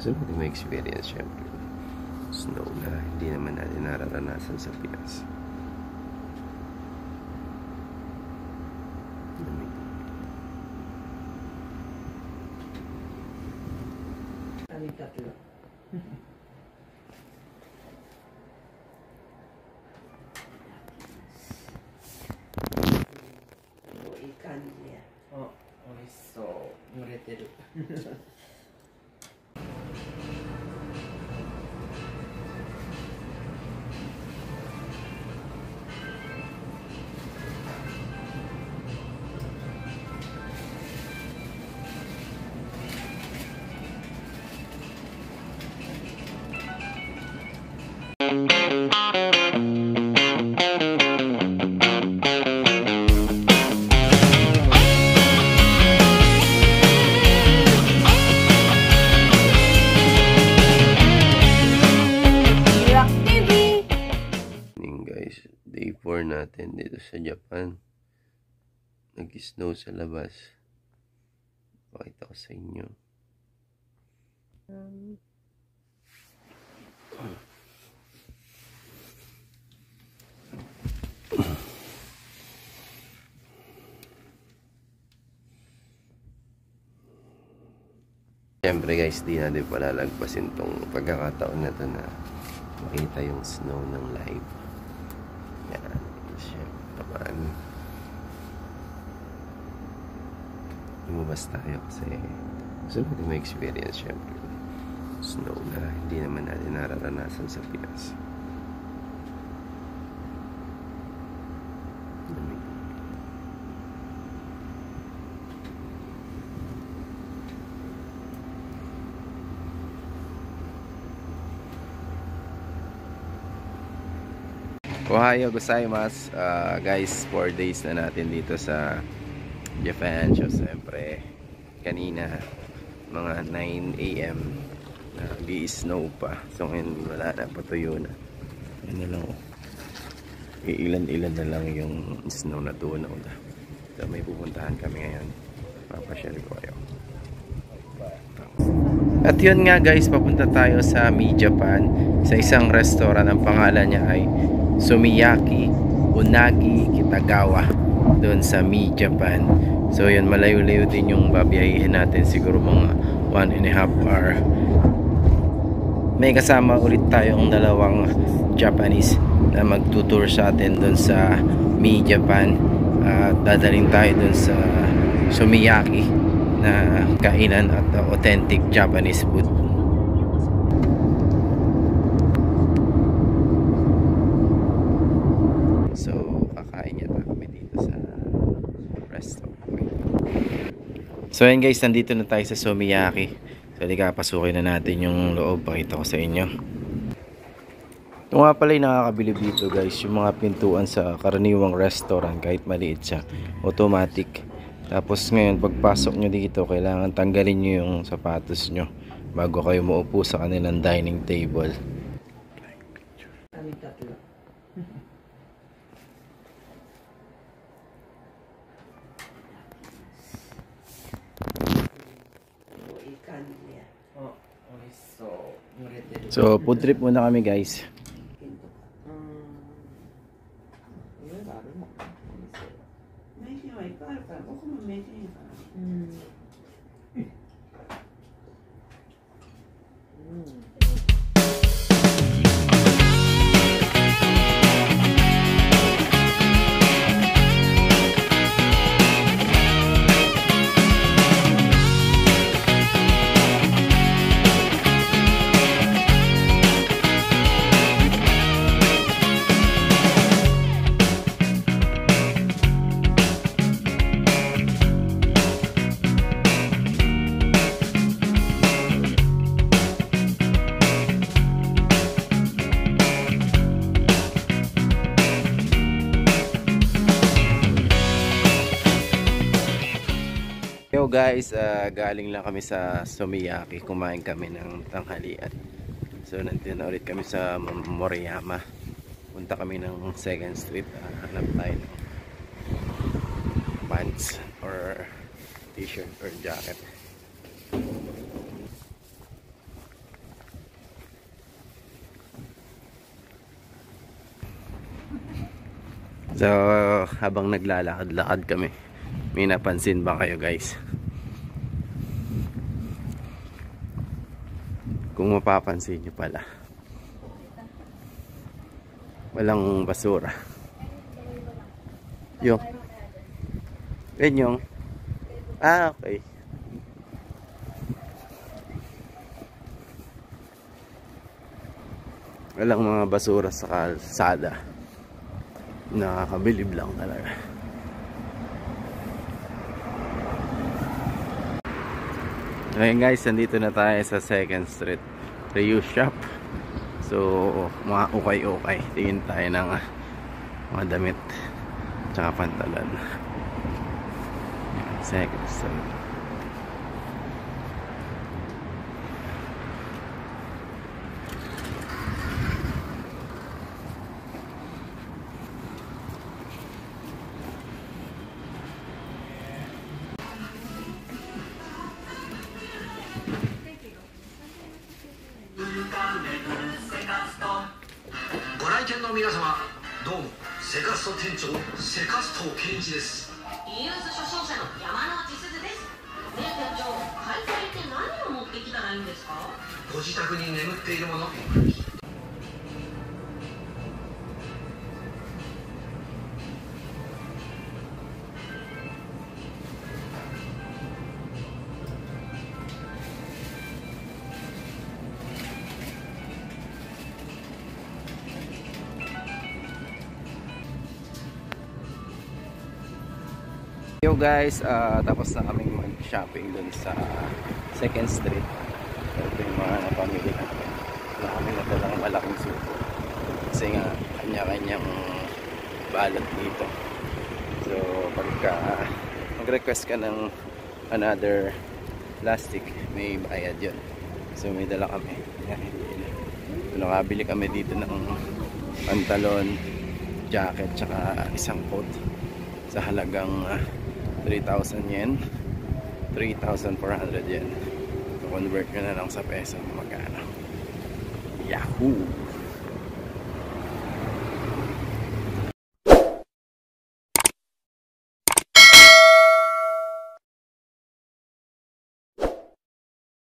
Gusto natin may experience syempre. Snow na hindi naman natin nararanasan sa Pinas. Kami tatlo.いい感じや。あ、美味しそう。濡れてる。Day 4 natin dito sa Japan. Nag-snow sa labas. Pakita ko sa inyo. Siyempre guys, di natin palalagpasin tong pagkakataon na to na makita yung snow ng live. Yan, siyempre naman. Lumabas tayo kasi gusto natin may experience siyempre. Snow na hindi naman natin nararanasan sa Pinas. Ohayo gozaimasu. Guys, 4 days na natin dito sa Japan. So, siyempre, kanina, mga 9 AM, nag-i-snow pa. So, ngayon, wala na, patuyo na. Ano lang, iilan-ilan na lang yung snow na tunaw na. So, may pupuntahan kami ngayon. Papasyal ko kayo. At yun nga guys, papunta tayo sa Mi Japan, sa isang restaurant. Ang pangalan niya ay Sumiyaki Unagi Kitagawa, doon sa Mi Japan. So yun, malayo-layo din yung babiyahin natin, siguro mga 1.5 hour. May kasama ulit tayong dalawang Japanese na magtutour sa atin doon sa Mi Japan. Dadaling tayo doon sa Sumiyaki na kainan at authentic Japanese food. So, kakain yata kami dito sa restaurant. So, ayan guys, nandito na tayo sa Sumiyaki. So, halika, pasukin na natin yung loob. Pakita ko sa inyo. Ito nga pala yung nakakabilib dito guys, yung mga pintuan sa karaniwang restaurant, kahit maliit siya, automatic. Tapos ngayon, pagpasok nyo dito, kailangan tanggalin nyo yung sapatos nyo bago kayo maupo sa kanilang dining table. Kami tatlo. So, food trip muna kami guys. Yo guys, galing lang kami sa Sumiyaki, kumain kami ng tanghalian. So nandito na ulit kami sa Moriyama. Punta kami ng 2nd Street, hanap tayo ng pants or t-shirt or jacket. So, habang naglalakad-lakad kami, may napansin ba kayo guys? Kung mapapansin nyo pala, walang basura. Yung okay. Walang mga basura sa kalsada. Nakakabilib lang talaga. Ngayon guys, nandito na tayo sa 2nd Street reuse shop. So, mga ukay-ukay. Tingin tayo ng mga damit tsaka pantalon. 2nd Street. Yo guys, tapos na kaming mag-shopping dun sa 2nd Street. Ito yung mga napamili natin. Wala kami nadalang malaking suko. Kasi nga, kanya-kanyang balot dito. So, pagka mag-request ka ng another plastic, may bayad yun. So, may dala kami. Nakabili kami dito ng pantalon, jacket, tsaka isang coat sa halagang 3,000 yen, 3,400 yen. So, convert nyo na lang sa peso, magkano. Yahoo!